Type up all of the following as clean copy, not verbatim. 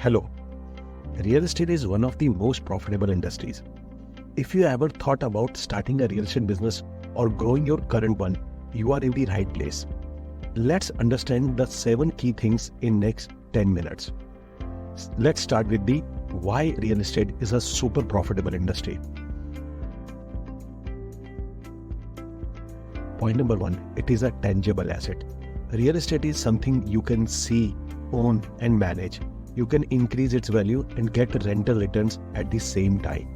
Hello. Real estate is one of the most profitable industries. If you ever thought about starting a real estate business or growing your current one, you are in the right place. Let's understand the 7 key things in next 10 minutes. Let's start with the why real estate is a super profitable industry. Point number 1, it is a tangible asset. Real estate is something you can see, own and manage. You can increase its value and get rental returns at the same time.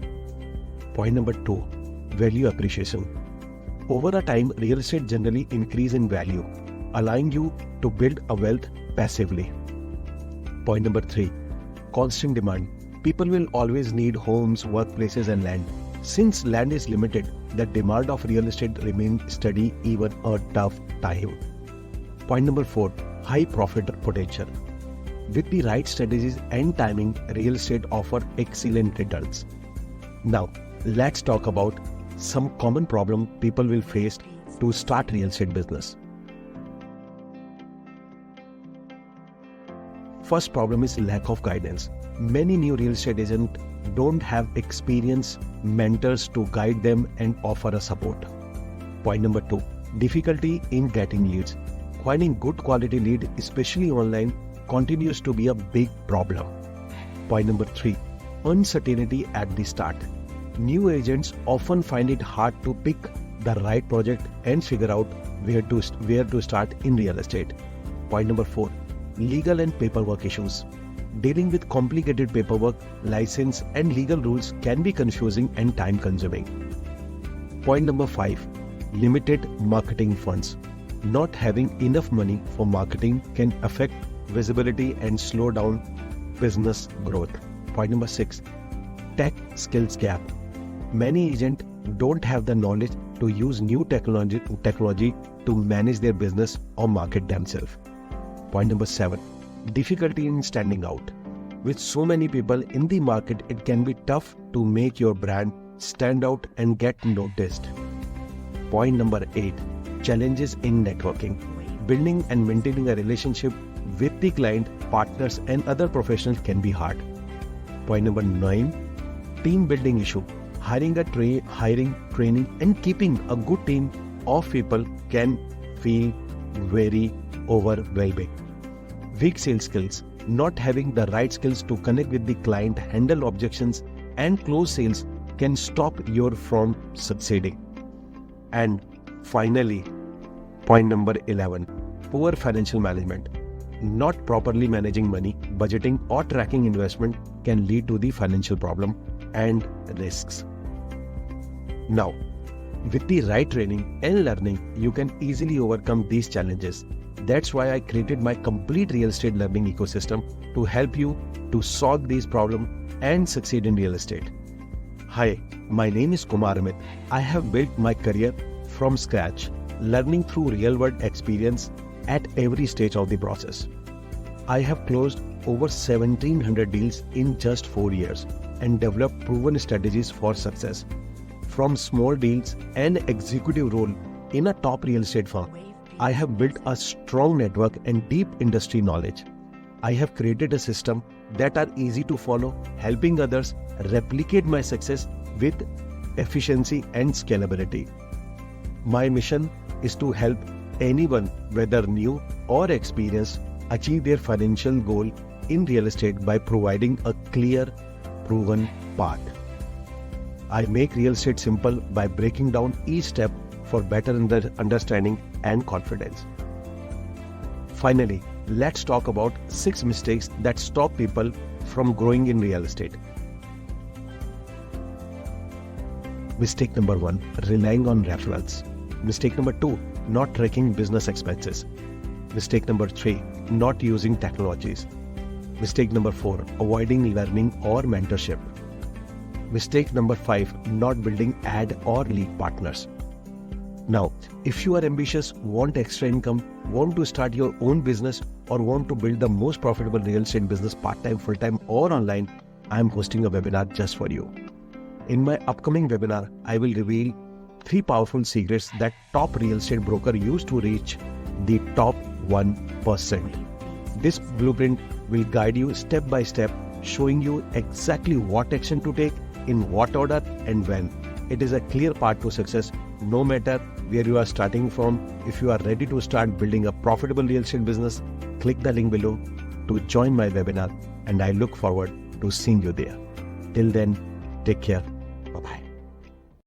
Point number 2, value appreciation. Over a time, real estate generally increase in value, allowing you to build a wealth passively. Point number 3, constant demand. People will always need homes, workplaces and land. Since land is limited, the demand of real estate remains steady even a tough time. Point number 4, high profit potential. With the right strategies and timing, real estate offers excellent returns. Now, let's talk about some common problems people will face to start real estate business. First problem is lack of guidance. Many new real estate agents don't have experienced mentors to guide them and offer a support. Point number 2, difficulty in getting leads. Finding good quality lead, especially online, continues to be a big problem. Point number 3, uncertainty at the start. New agents often find it hard to pick the right project and figure out where to start in real estate. Point number 4, legal and paperwork issues. Dealing with complicated paperwork, license and legal rules can be confusing and time consuming. Point number 5, limited marketing funds. Not having enough money for marketing can affect visibility and slow down business growth. Point number 6, tech skills gap. Many agents don't have the knowledge to use new technology to manage their business or market themselves. Point number 7, difficulty in standing out. With so many people in the market, it can be tough to make your brand stand out and get noticed. Point number 8, challenges in networking. Building and maintaining a relationship with the client, partners and other professionals can be hard. Point number 9, team building issue. Hiring, training and keeping a good team of people can feel very overwhelming. Weak sales skills. Not having the right skills to connect with the client, handle objections and close sales can stop you from succeeding. And finally, point number 11, poor financial management. Not properly managing money, budgeting or tracking investment can lead to the financial problem and risks. Now, with the right training and learning, you can easily overcome these challenges. That's why I created my complete real estate learning ecosystem to help you to solve these problems and succeed in real estate. Hi, my name is Kumar Amit. I have built my career from scratch, learning through real-world experience at every stage of the process. I have closed over 1,700 deals in just 4 years and developed proven strategies for success. From small deals and executive role in a top real estate firm, I have built a strong network and deep industry knowledge. I have created a system that are easy to follow, helping others replicate my success with efficiency and scalability. My mission is to help anyone, whether new or experienced, achieve their financial goal in real estate by providing a clear, proven path. I make real estate simple by breaking down each step for better understanding and confidence. Finally, let's talk about 6 mistakes that stop people from growing in real estate. Mistake number 1, relying on referrals. Mistake number 2, not tracking business expenses. Mistake number 3, not using technologies. Mistake number 4, avoiding learning or mentorship. Mistake number 5, not building ad or lead partners. Now, if you are ambitious, want extra income, want to start your own business or want to build the most profitable real estate business part-time, full-time or online, I am hosting a webinar just for you. In my upcoming webinar, I will reveal 3 powerful secrets that top real estate broker use to reach the top 1%. This blueprint will guide you step by step, showing you exactly what action to take, in what order and when. It is a clear path to success no matter where you are starting from. If you are ready to start building a profitable real estate business, click the link below to join my webinar, and I look forward to seeing you there. Till then, take care. Bye-bye.